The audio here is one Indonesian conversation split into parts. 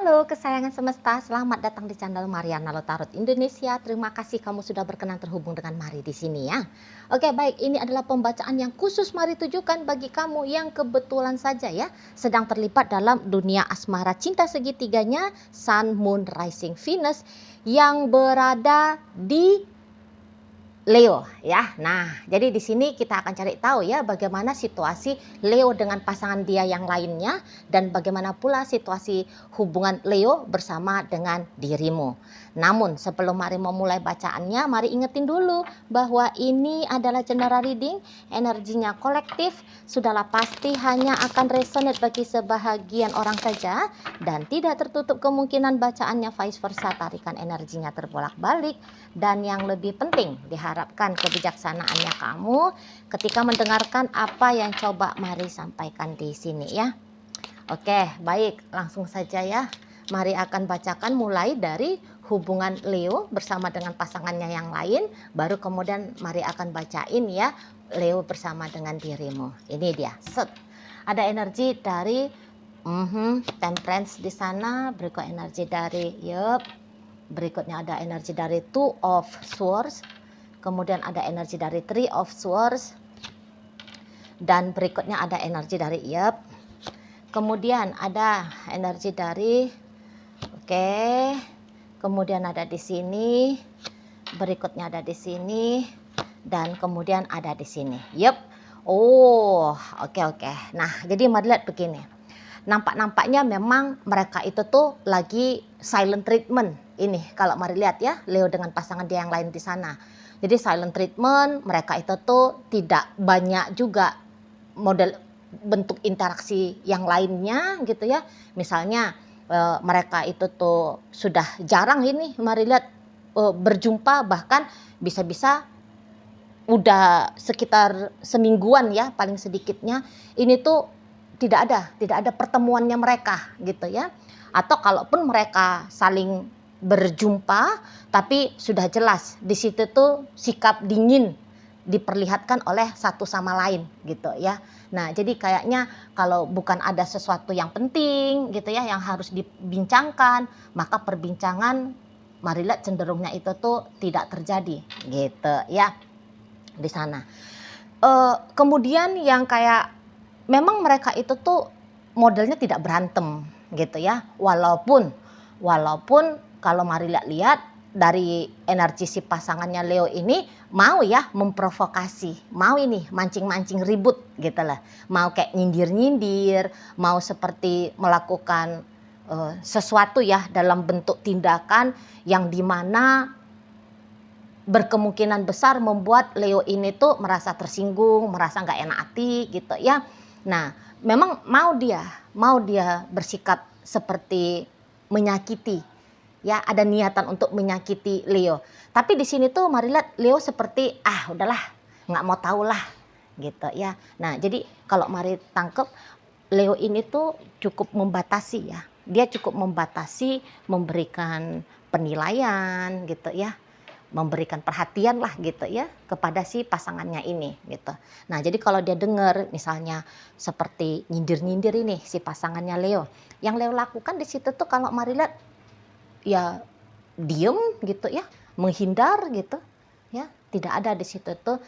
Halo kesayangan semesta, selamat datang di channel Mariana Lotarot Indonesia. Terima kasih kamu sudah berkenan terhubung dengan Mari di sini ya. Oke, baik, ini adalah pembacaan yang khusus Mari tujukan bagi kamu yang kebetulan saja ya sedang terlibat dalam dunia asmara cinta segitiganya Sun, Moon, Rising, Venus yang berada di Leo ya. Nah, jadi di sini kita akan cari tahu ya bagaimana situasi Leo dengan pasangan dia yang lainnya dan bagaimana pula situasi hubungan Leo bersama dengan dirimu. Namun sebelum mari memulai bacaannya, mari ingetin dulu bahwa ini adalah general reading, energinya kolektif, sudahlah pasti hanya akan resonate bagi sebahagian orang saja dan tidak tertutup kemungkinan bacaannya vice versa, tarikan energinya terbolak-balik. Dan yang lebih penting, diharapkan kebijaksanaannya kamu ketika mendengarkan apa yang coba Mari sampaikan di sini ya. Oke, baik, langsung saja ya. Mari akan bacakan mulai dari hubungan Leo bersama dengan pasangannya yang lain, baru kemudian Mari akan bacain ya Leo bersama dengan dirimu. Ini dia. Set. Ada energi dari Temperance di sana, berikut energi dari berikutnya ada energi dari Two of Swords, kemudian ada energi dari Three of Swords, dan berikutnya ada energi dari kemudian ada energi dari kemudian ada di sini, berikutnya ada di sini, dan kemudian ada di sini. Oke. Nah, jadi mari lihat begini. Nampaknya memang mereka itu tuh lagi silent treatment. Ini kalau mari lihat ya, Leo dengan pasangan dia yang lain di sana. Jadi silent treatment, mereka itu tuh tidak banyak juga model bentuk interaksi yang lainnya gitu ya. Misalnya mereka itu tuh sudah jarang ini mari lihat berjumpa, bahkan bisa-bisa udah sekitar semingguan ya paling sedikitnya ini tuh tidak ada pertemuannya mereka gitu ya. Atau kalaupun mereka saling berjumpa tapi sudah jelas di situ tuh sikap dingin diperlihatkan oleh satu sama lain gitu ya. Nah, jadi kayaknya kalau bukan ada sesuatu yang penting gitu ya yang harus dibincangkan, maka perbincangan marilah cenderungnya itu tuh tidak terjadi gitu ya di sana. Kemudian yang kayak memang mereka itu tuh modelnya tidak berantem gitu ya. Walaupun kalau mari lihat dari energi si pasangannya Leo ini mau ya memprovokasi, mau ini mancing-mancing ribut gitu lah. Mau kayak nyindir-nyindir, mau seperti melakukan sesuatu ya dalam bentuk tindakan yang dimana berkemungkinan besar membuat Leo ini tuh merasa tersinggung, merasa nggak enak hati gitu ya. Nah, memang mau dia bersikap seperti menyakiti, ya ada niatan untuk menyakiti Leo. Tapi di sini tuh mari lihat Leo seperti udahlah nggak mau tahu lah gitu ya. Nah, jadi kalau mari tangkep Leo ini tuh cukup membatasi ya. Dia cukup membatasi memberikan penilaian gitu ya, memberikan perhatian lah gitu ya kepada si pasangannya ini gitu. Nah, jadi kalau dia dengar misalnya seperti nyindir-nyindir ini si pasangannya Leo, yang Leo lakukan di situ tuh kalau mari lihat ya diem gitu ya, menghindar gitu ya, tidak ada di situ tuh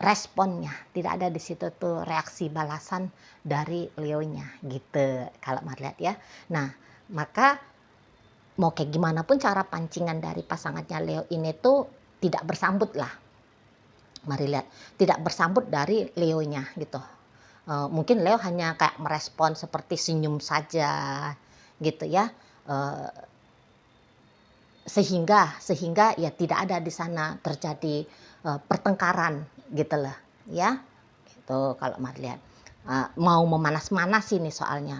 responnya, tidak ada di situ tuh reaksi balasan dari Leonya gitu kalau mari lihat ya. Nah, maka mau kayak gimana pun cara pancingan dari pasangannya Leo ini tuh tidak bersambut lah. Mari lihat, tidak bersambut dari Leonya gitu. Mungkin Leo hanya kayak merespon seperti senyum saja gitu ya. Sehingga ya tidak ada di sana terjadi pertengkaran gitu lah ya. Gitu kalau mari lihat. Mau memanas-manas ini soalnya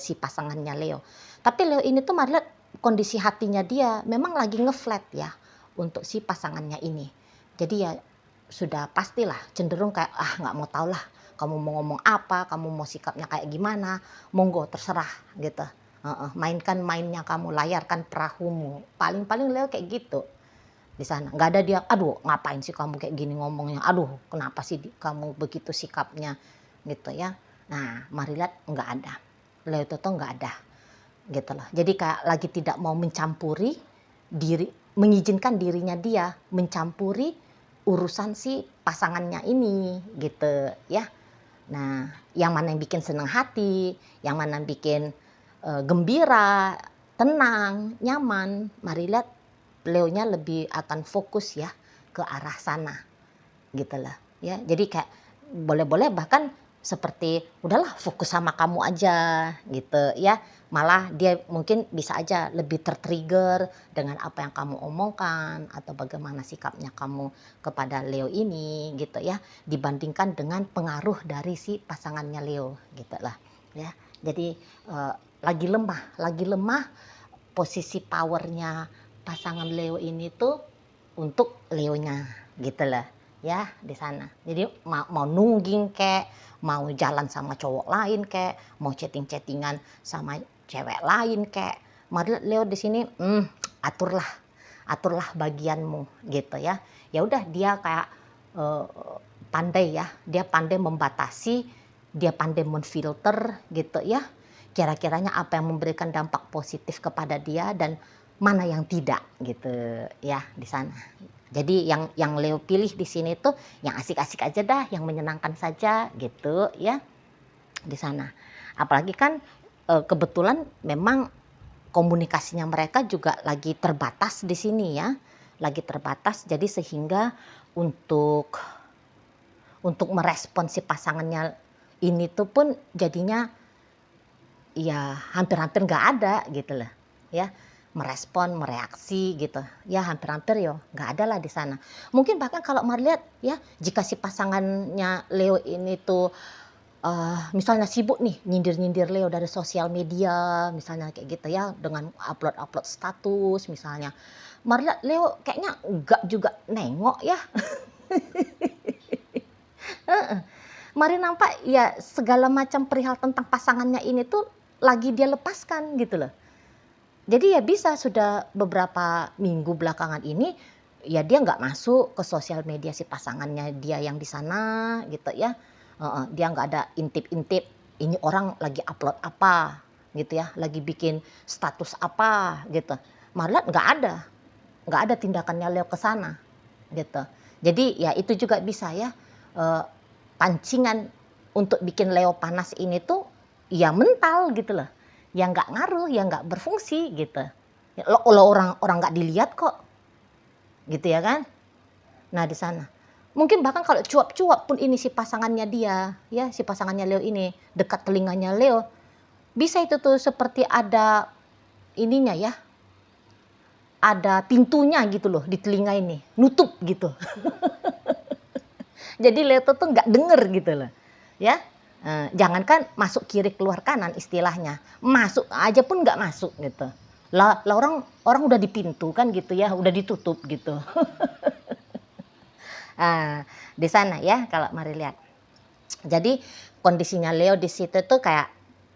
si pasangannya Leo. Tapi Leo ini tuh mari lihat kondisi hatinya dia memang lagi ngeflat ya untuk si pasangannya ini. Jadi ya sudah pastilah cenderung kayak nggak mau tahu lah kamu mau ngomong apa, kamu mau sikapnya kayak gimana, monggo terserah gitu. Mainkan mainnya kamu, layarkan perahumu. Paling-paling Leo kayak gitu di sana. Nggak ada dia, aduh ngapain sih kamu kayak gini ngomongnya, aduh kenapa sih kamu begitu sikapnya gitu ya. Nah, mari lihat nggak ada. Leo itu tuh nggak ada. gitu loh. Jadi kayak lagi tidak mau mencampuri mengizinkan dirinya dia mencampuri urusan si pasangannya ini gitu ya. Nah, yang mana yang bikin senang hati, yang mana yang bikin gembira, tenang, nyaman, mari lihat Leonya lebih akan fokus ya ke arah sana gitu lah ya. Jadi kayak boleh-boleh bahkan seperti udahlah fokus sama kamu aja gitu ya. Malah dia mungkin bisa aja lebih tertrigger dengan apa yang kamu omongkan atau bagaimana sikapnya kamu kepada Leo ini gitu ya, dibandingkan dengan pengaruh dari si pasangannya Leo gitu lah ya. Jadi lagi lemah posisi powernya pasangan Leo ini tuh untuk Leonya gitu lah ya di sana. Jadi mau nungging kek, mau jalan sama cowok lain kek, mau chatting-chattingan sama cewek lain kek, mari Leo di sini aturlah bagianmu gitu ya. Ya udah dia kayak pandai ya, dia pandai membatasi, dia pandai menfilter gitu ya. Kira-kiranya apa yang memberikan dampak positif kepada dia dan mana yang tidak gitu ya di sana. Jadi yang Leo pilih di sini tuh yang asik-asik aja dah, yang menyenangkan saja gitu ya di sana. Apalagi kan kebetulan memang komunikasinya mereka juga lagi terbatas di sini ya. Lagi terbatas, jadi sehingga untuk merespon si pasangannya ini tuh pun jadinya ya hampir-hampir nggak ada gitu loh ya, merespon, mereaksi gitu ya, hampir-hampir yo nggak ada lah di sana. Mungkin bahkan kalau mau lihat ya, jika si pasangannya Leo ini tuh misalnya sibuk nih nyindir-nyindir Leo dari sosial media misalnya kayak gitu ya, dengan upload status misalnya, mau lihat Leo kayaknya nggak juga nengok ya. Mari nampak ya segala macam perihal tentang pasangannya ini tuh lagi dia lepaskan gitu loh. Jadi ya bisa sudah beberapa minggu belakangan ini ya dia nggak masuk ke sosial media si pasangannya dia yang di sana gitu ya. Dia nggak ada intip-intip ini orang lagi upload apa gitu ya, lagi bikin status apa gitu. Malah nggak ada tindakannya Leo ke sana gitu. Jadi ya itu juga bisa ya, pancingan untuk bikin Leo panas ini tuh ya mental gitu loh, yang nggak ngaruh, yang nggak berfungsi gitu. Lo orang nggak dilihat kok, gitu ya kan? Nah di sana, mungkin bahkan kalau cuap-cuap pun ini si pasangannya dia, ya si pasangannya Leo ini dekat telinganya Leo, bisa itu tuh seperti ada ininya ya, ada pintunya gitu loh di telinga ini, nutup gitu. Jadi Leo tuh nggak denger gitu loh, ya. Jangankan masuk kiri keluar kanan istilahnya, masuk aja pun nggak masuk gitu. Lah orang udah di pintu kan gitu ya, udah ditutup gitu. Di sana ya kalau mari lihat. Jadi kondisinya Leo di situ tuh kayak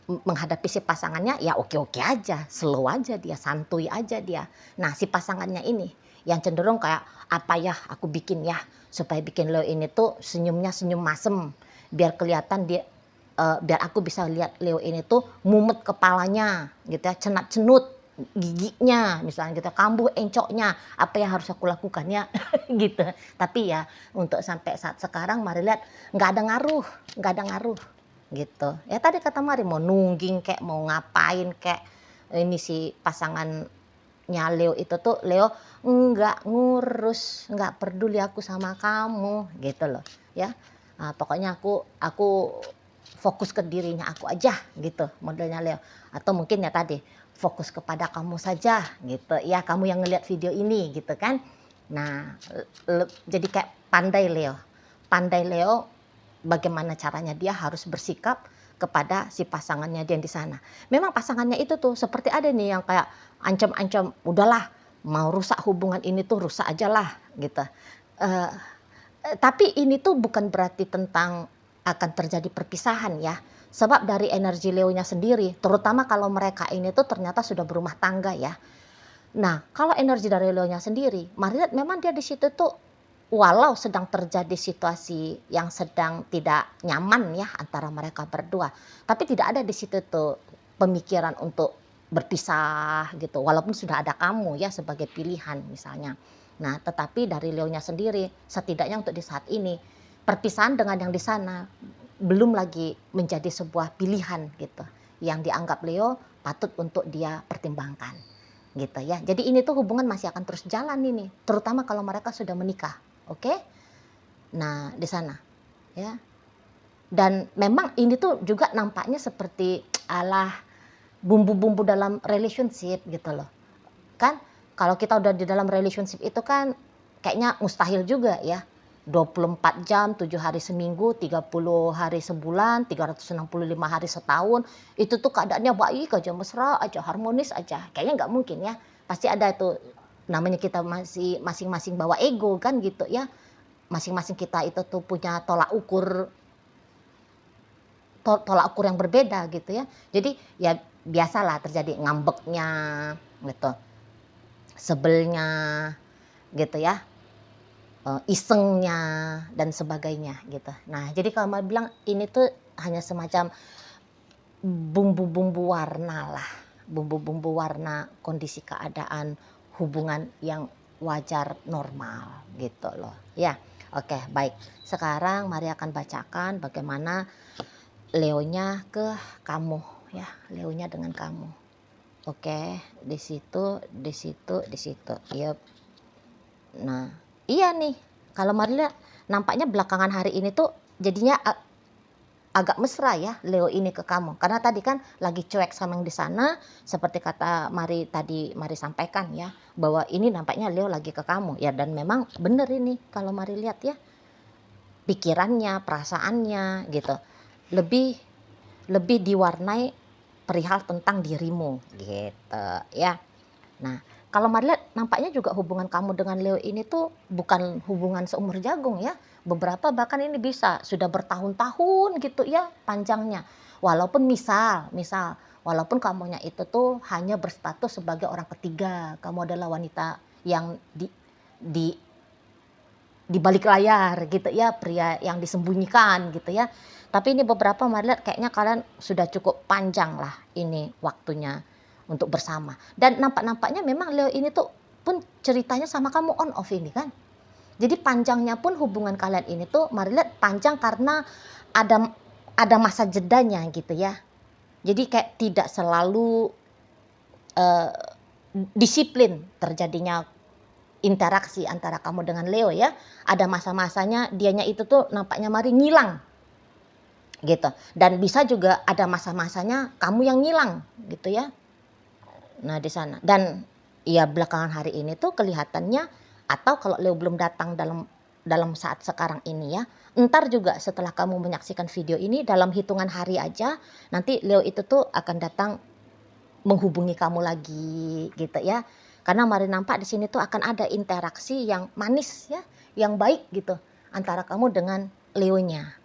menghadapi si pasangannya ya oke-oke aja, slow aja dia, santuy aja dia. Nah si pasangannya ini yang cenderung kayak apa ya aku bikin ya supaya bikin Leo ini tuh senyumnya senyum masem, biar kelihatan dia biar aku bisa lihat Leo ini tuh mumet kepalanya gitu ya, cenat-cenut giginya misalnya gitu, kambuh encoknya, apa yang harus aku lakukan ya gitu. Tapi ya untuk sampai saat sekarang mari lihat nggak ada ngaruh gitu. Ya tadi kata Mari mau nungging kek, mau ngapain kek, ini si pasangannya Leo itu tuh Leo nggak ngurus, nggak peduli aku sama kamu gitu loh ya. Pokoknya aku fokus ke dirinya aku aja gitu modelnya Leo. Atau mungkin ya tadi fokus kepada kamu saja gitu ya, kamu yang ngelihat video ini gitu kan. Nah jadi kayak pandai Leo bagaimana caranya dia harus bersikap kepada si pasangannya dia di sana. Memang pasangannya itu tuh seperti ada nih yang kayak ancam-ancam, udahlah mau rusak hubungan ini tuh rusak aja lah gitu. Tapi ini tuh bukan berarti tentang akan terjadi perpisahan ya. Sebab dari energi Leonya sendiri, terutama kalau mereka ini tuh ternyata sudah berumah tangga ya. Nah, kalau energi dari Leonya sendiri, mari lihat memang dia di situ tuh walau sedang terjadi situasi yang sedang tidak nyaman ya antara mereka berdua, tapi tidak ada di situ tuh pemikiran untuk berpisah gitu, walaupun sudah ada kamu ya sebagai pilihan misalnya. Nah, tetapi dari Leonya sendiri, setidaknya untuk di saat ini, perpisahan dengan yang di sana belum lagi menjadi sebuah pilihan gitu, yang dianggap Leo patut untuk dia pertimbangkan gitu ya. Jadi ini tuh hubungan masih akan terus jalan ini, terutama kalau mereka sudah menikah, oke? Nah, di sana ya. Dan memang ini tuh juga nampaknya seperti alah bumbu-bumbu dalam relationship gitu loh. Kan kalau kita udah di dalam relationship itu kan kayaknya mustahil juga ya. 24 jam, 7 hari seminggu, 30 hari sebulan, 365 hari setahun. Itu tuh keadaannya baik aja, mesra aja, harmonis aja. Kayaknya nggak mungkin ya. Pasti ada itu, namanya kita masih masing-masing bawa ego kan gitu ya. Masing-masing kita itu tuh punya tolak ukur yang berbeda gitu ya. Jadi ya biasalah terjadi ngambeknya gitu, sebelnya gitu ya, isengnya dan sebagainya gitu. Nah, jadi kalau mau bilang ini tuh hanya semacam bumbu-bumbu warna lah, bumbu-bumbu warna kondisi keadaan hubungan yang wajar normal gitu loh ya. Oke, baik. Sekarang mari akan bacakan bagaimana Leonya ke kamu ya, Leonya dengan kamu. Oke, di situ, di situ, di situ. Yep. Nah, iya nih. Kalau Marila nampaknya belakangan hari ini tuh jadinya agak mesra ya Leo ini ke kamu. Karena tadi kan lagi cuek sama yang di sana, seperti kata Mari tadi, Mari sampaikan ya, bahwa ini nampaknya Leo lagi ke kamu ya, dan memang bener ini kalau Mari lihat ya, pikirannya, perasaannya gitu. Lebih diwarnai perihal tentang dirimu gitu ya. Nah, kalau Mari lihat nampaknya juga hubungan kamu dengan Leo ini tuh bukan hubungan seumur jagung ya. Beberapa bahkan ini bisa sudah bertahun-tahun gitu ya panjangnya. Walaupun walaupun kamunya itu tuh hanya berstatus sebagai orang ketiga, kamu adalah wanita yang di balik layar gitu ya, pria yang disembunyikan gitu ya. Tapi ini beberapa Mari lihat kayaknya kalian sudah cukup panjang lah ini waktunya untuk bersama. Dan nampaknya memang Leo ini tuh pun ceritanya sama kamu on off ini kan. Jadi panjangnya pun hubungan kalian ini tuh Mari lihat panjang karena ada masa jedanya gitu ya. Jadi kayak tidak selalu disiplin terjadinya interaksi antara kamu dengan Leo ya. Ada masa-masanya dianya itu tuh nampaknya Mari ngilang gitu. Dan bisa juga ada masa-masanya kamu yang ngilang gitu ya. Nah, di sana. Dan ya belakangan hari ini tuh kelihatannya, atau kalau Leo belum datang dalam saat sekarang ini ya, entar juga setelah kamu menyaksikan video ini dalam hitungan hari aja nanti Leo itu tuh akan datang menghubungi kamu lagi gitu ya. Karena Mari nampak di sini tuh akan ada interaksi yang manis ya, yang baik gitu antara kamu dengan Leonya.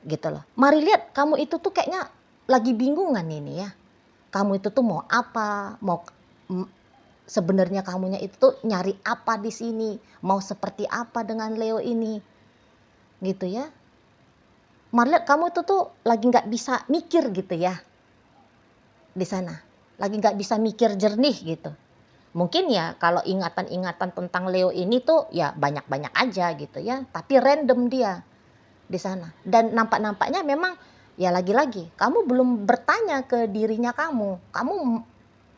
Gitu loh. Mari lihat kamu itu tuh kayaknya lagi bingungan ini ya. Kamu itu tuh mau apa? Sebenarnya kamunya itu tuh nyari apa di sini? Mau seperti apa dengan Leo ini? Gitu ya. Mari lihat kamu itu tuh lagi nggak bisa mikir gitu ya. Di sana. Lagi nggak bisa mikir jernih gitu. Mungkin ya kalau ingatan-ingatan tentang Leo ini tuh ya banyak-banyak aja gitu ya. Tapi random dia di sana. Dan nampaknya memang ya lagi-lagi kamu belum bertanya ke dirinya kamu. Kamu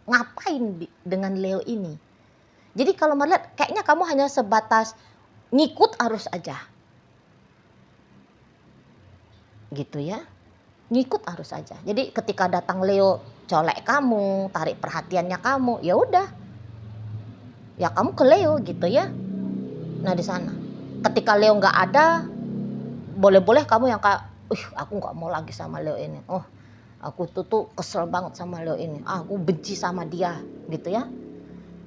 ngapain dengan Leo ini? Jadi kalau melihat kayaknya kamu hanya sebatas ngikut arus aja. Gitu ya. Ngikut arus aja. Jadi ketika datang Leo colek kamu, tarik perhatiannya kamu, ya udah. Ya kamu ke Leo gitu ya. Nah di sana. Ketika Leo nggak ada, boleh-boleh kamu yang kayak, aku nggak mau lagi sama Leo ini. Oh, aku tuh kesel banget sama Leo ini. Aku benci sama dia gitu ya.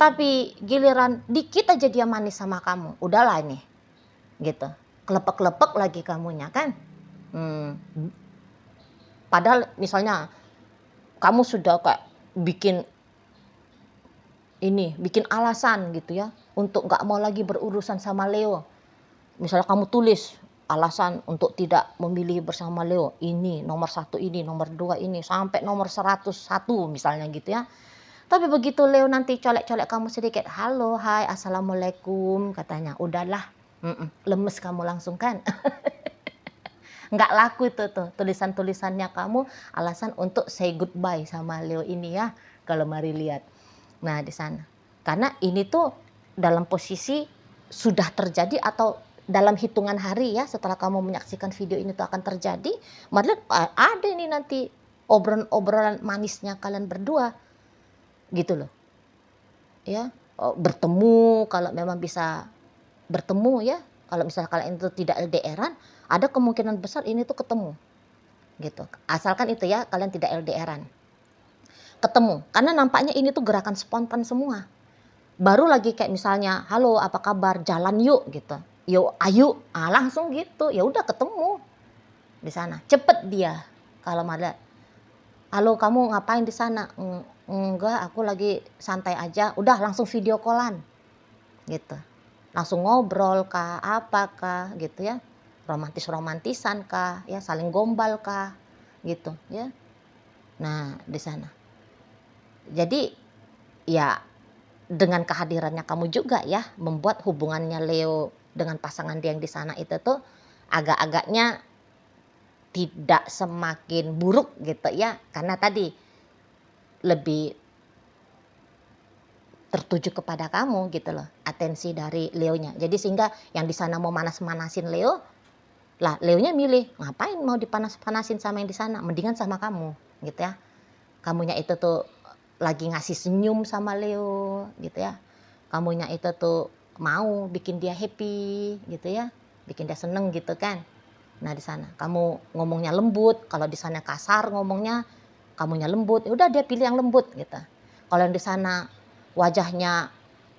Tapi giliran dikit aja dia manis sama kamu, udahlah ini gitu. Kelepek-kelepek lagi kamunya kan. Padahal misalnya kamu sudah kayak bikin alasan gitu ya untuk nggak mau lagi berurusan sama Leo. Misalnya kamu tulis, alasan untuk tidak memilih bersama Leo ini, nomor 1 ini, nomor 2 ini, sampai nomor 101 misalnya gitu ya. Tapi begitu Leo nanti colek-colek kamu sedikit, "Halo, hai, assalamualaikum," katanya, udahlah, lemes kamu langsung kan. Nggak laku itu tuh tulisan-tulisannya kamu, alasan untuk say goodbye sama Leo ini ya, kalau mari lihat. Nah di sana. Karena ini tuh dalam posisi sudah terjadi atau dalam hitungan hari ya, setelah kamu menyaksikan video ini tuh akan terjadi, mari lihat ada ini nanti obrolan-obrolan manisnya kalian berdua, gitu loh. Ya, bertemu kalau memang bisa bertemu ya, kalau misalnya kalian itu tidak LDR-an, ada kemungkinan besar ini tuh ketemu, gitu. Asalkan itu ya, kalian tidak LDR-an. Ketemu, karena nampaknya ini tuh gerakan spontan semua. Baru lagi kayak misalnya, "Halo, apa kabar? Jalan yuk," gitu. "Yuk, ayo." Langsung gitu, ya udah ketemu di sana. Cepet dia kalau ada, "Halo, kamu ngapain di sana?" Enggak, aku lagi santai aja." Udah langsung video call-an gitu. Langsung ngobrol kah, apakah gitu ya. Romantis-romantisan kah, ya saling gombal kah, gitu ya. Nah, di sana. Jadi ya dengan kehadirannya kamu juga ya membuat hubungannya Leo dengan pasangan dia yang di sana itu tuh agak-agaknya tidak semakin buruk gitu ya, karena tadi lebih tertuju kepada kamu gitu loh, atensi dari Leonya. Jadi sehingga yang di sana mau manas-manasin Leo, lah Leonya milih, ngapain mau dipanas-panasin sama yang di sana, mendingan sama kamu gitu ya. Kamunya itu tuh lagi ngasih senyum sama Leo gitu ya. Kamunya itu tuh mau bikin dia happy gitu ya, bikin dia seneng gitu kan. Nah di sana kamu ngomongnya lembut, kalau di sana kasar ngomongnya, kamunya lembut, ya udah dia pilih yang lembut gitu. Kalau yang di sana wajahnya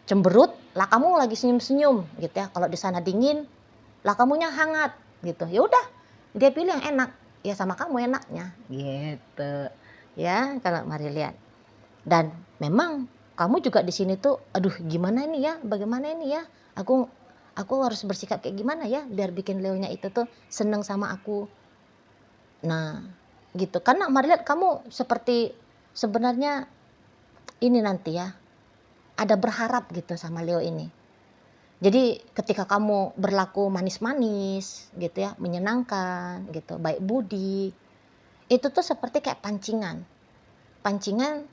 cemberut, lah kamu lagi senyum-senyum gitu ya. Kalau di sana dingin, lah kamunya hangat gitu. Ya udah, dia pilih yang enak. Ya sama kamu enaknya gitu. Ya, kalau mari lihat. Dan memang kamu juga di sini tuh, aduh gimana ini ya? Bagaimana ini ya? Aku harus bersikap kayak gimana ya biar bikin Leonya itu tuh seneng sama aku. Nah, gitu. Karena mari lihat kamu seperti sebenarnya ini nanti ya, ada berharap gitu sama Leo ini. Jadi ketika kamu berlaku manis-manis gitu ya, menyenangkan gitu, baik budi, itu tuh seperti kayak pancingan. Pancingan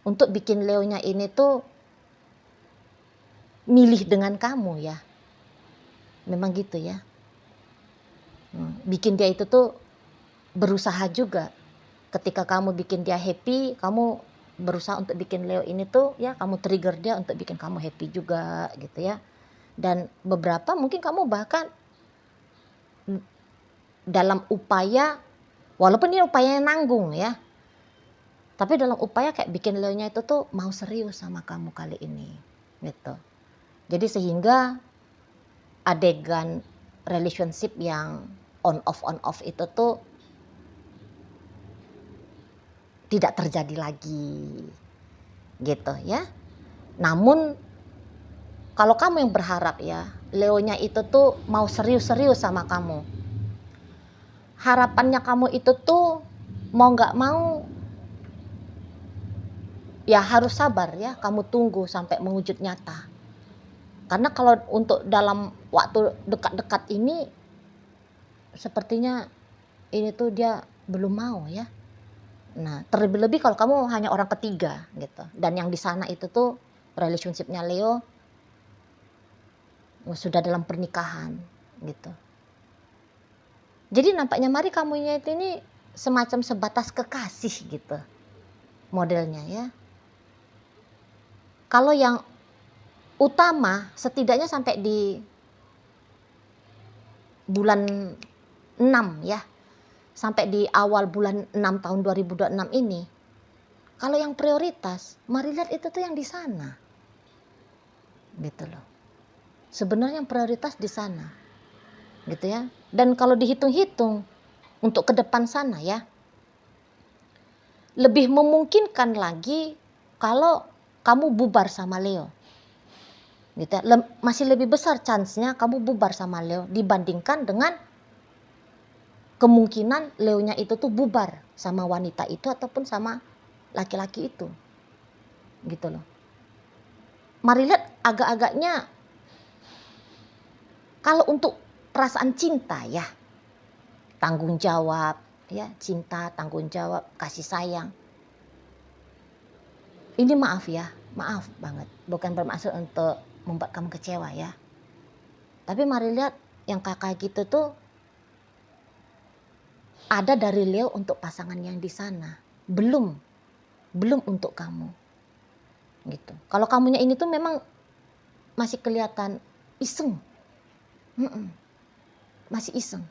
untuk bikin Leonya ini tuh milih dengan kamu ya. Memang gitu ya. Bikin dia itu tuh berusaha juga. Ketika kamu bikin dia happy, kamu berusaha untuk bikin Leo ini tuh ya, kamu trigger dia untuk bikin kamu happy juga gitu ya. Dan beberapa mungkin kamu bahkan dalam upaya, walaupun ini upaya nanggung ya, tapi dalam upaya kayak bikin Leonya itu tuh mau serius sama kamu kali ini gitu. Jadi sehingga adegan relationship yang on off itu tuh tidak terjadi lagi gitu ya. Namun kalau kamu yang berharap ya, Leonya itu tuh mau serius-serius sama kamu, harapannya kamu itu tuh mau nggak mau ya harus sabar ya, kamu tunggu sampai mewujud nyata. Karena kalau untuk dalam waktu dekat-dekat ini sepertinya ini tuh dia belum mau ya. Nah, terlebih-lebih kalau kamu hanya orang ketiga gitu. Dan yang di sana itu tuh relationship-nya Leo sudah dalam pernikahan gitu. Jadi nampaknya mari kamunya itu ini semacam sebatas kekasih gitu modelnya ya. Kalau yang utama setidaknya sampai di bulan 6 ya. Sampai di awal bulan 6 tahun 2026 ini. Kalau yang prioritas, mari lihat itu tuh yang di sana. Gitu loh. Sebenarnya yang prioritas di sana. Gitu ya. Dan kalau dihitung-hitung untuk ke depan sana ya, lebih memungkinkan lagi kalau kamu bubar sama Leo. gitu ya. Masih lebih besar chance-nya kamu bubar sama Leo dibandingkan dengan kemungkinan Leonya itu tuh bubar sama wanita itu ataupun sama laki-laki itu, gitu loh. Mari lihat agak-agaknya kalau untuk perasaan cinta ya, tanggung jawab ya, cinta, tanggung jawab, kasih sayang. Ini maaf ya, maaf banget. Bukan bermaksud untuk membuat kamu kecewa ya. Tapi mari lihat yang kakak gitu tuh ada dari Leo untuk pasangan yang di sana. Belum untuk kamu. Gitu. Kalau kamunya ini tuh memang masih kelihatan iseng. Masih iseng.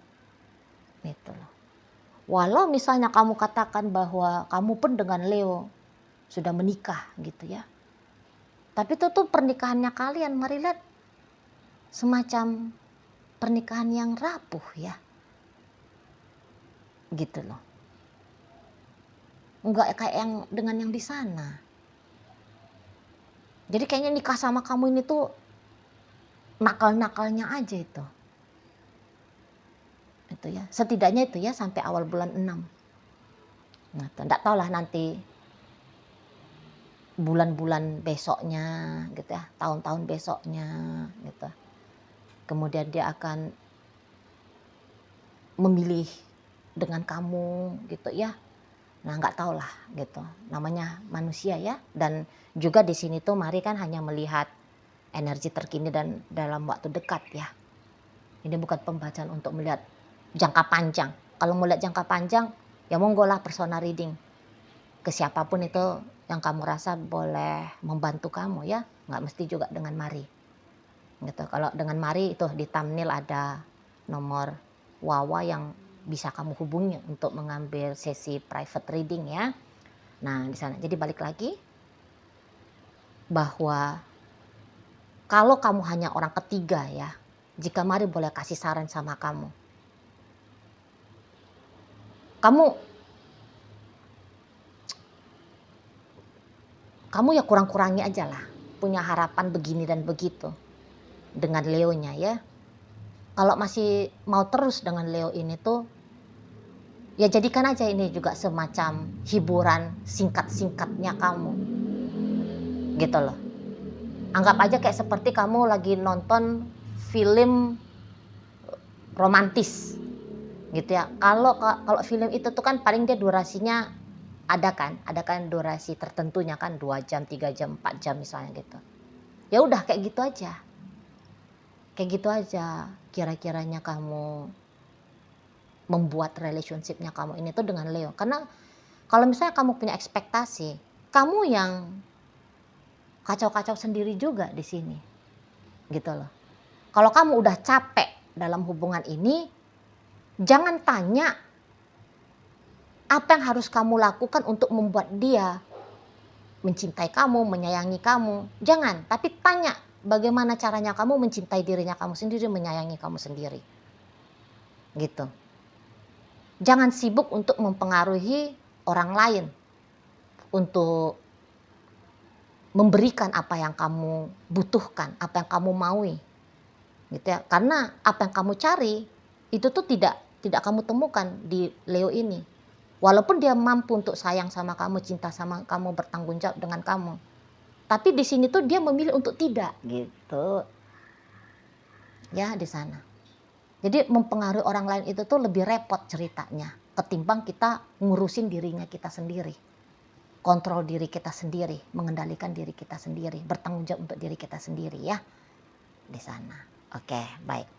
Gitu loh. Walau misalnya kamu katakan bahwa kamu pun dengan Leo sudah menikah gitu ya. Tapi itu tuh pernikahannya kalian, mari lihat semacam pernikahan yang rapuh ya. Gitu loh. Enggak kayak yang dengan yang di sana. Jadi kayaknya nikah sama kamu ini tuh nakal-nakalnya aja itu. Itu ya. Setidaknya itu ya sampai awal bulan 6. Nah, enggak tahu lah nanti bulan-bulan besoknya gitu ya, tahun-tahun besoknya gitu. Kemudian dia akan memilih dengan kamu gitu ya. Nah, nggak tahu lah gitu. Namanya manusia ya. Dan juga di sini tuh mari kan hanya melihat energi terkini dan dalam waktu dekat ya. Ini bukan pembacaan untuk melihat jangka panjang. Kalau mau lihat jangka panjang ya monggo lah personal reading. Ke siapapun itu yang kamu rasa boleh membantu kamu ya. Nggak mesti juga dengan Mari. Gitu. Kalau dengan Mari itu di thumbnail ada nomor Wawa yang bisa kamu hubungi untuk mengambil sesi private reading ya. Nah, di sana. Jadi balik lagi bahwa kalau kamu hanya orang ketiga ya, jika Mari boleh kasih saran sama kamu. Kamu ya kurang-kurangi aja lah. Punya harapan begini dan begitu dengan Leonya ya. Kalau masih mau terus dengan Leo ini tuh, ya jadikan aja ini juga semacam hiburan singkat-singkatnya kamu. Gitu loh. Anggap aja kayak seperti kamu lagi nonton film romantis. Gitu ya. Kalau film itu tuh kan paling dia durasinya ada kan durasi tertentunya kan 2 jam, 3 jam, 4 jam misalnya gitu. Ya udah kayak gitu aja. Kayak gitu aja kira-kiranya kamu membuat relationship-nya kamu ini tuh dengan Leo. Karena kalau misalnya kamu punya ekspektasi, kamu yang kacau-kacau sendiri juga di sini. Gitu loh. Kalau kamu udah capek dalam hubungan ini, jangan tanya apa yang harus kamu lakukan untuk membuat dia mencintai kamu, menyayangi kamu. Jangan, tapi tanya bagaimana caranya kamu mencintai dirinya kamu sendiri, menyayangi kamu sendiri. Gitu. Jangan sibuk untuk mempengaruhi orang lain untuk memberikan apa yang kamu butuhkan, apa yang kamu maui. Gitu ya. Karena apa yang kamu cari itu tuh tidak kamu temukan di Leo ini. Walaupun dia mampu untuk sayang sama kamu, cinta sama kamu, bertanggung jawab dengan kamu. Tapi di sini tuh dia memilih untuk tidak gitu. Ya di sana. Jadi mempengaruhi orang lain itu tuh lebih repot ceritanya ketimbang kita ngurusin dirinya kita sendiri. Kontrol diri kita sendiri, mengendalikan diri kita sendiri, bertanggung jawab untuk diri kita sendiri ya. Di sana. Oke, baik.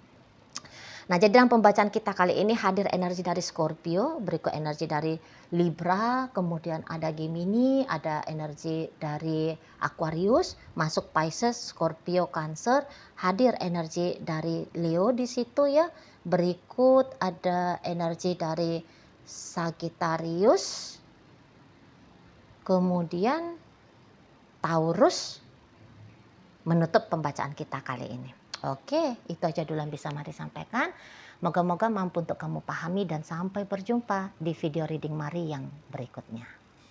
Nah, jadi dalam pembacaan kita kali ini hadir energi dari Scorpio, berikut energi dari Libra, kemudian ada Gemini, ada energi dari Aquarius, masuk Pisces, Scorpio, Cancer, hadir energi dari Leo di situ ya. Berikut ada energi dari Sagittarius, kemudian Taurus, menutup pembacaan kita kali ini. Oke, itu aja dulu yang bisa Mari sampaikan. Moga-moga mampu untuk kamu pahami dan sampai berjumpa di video reading Mari yang berikutnya.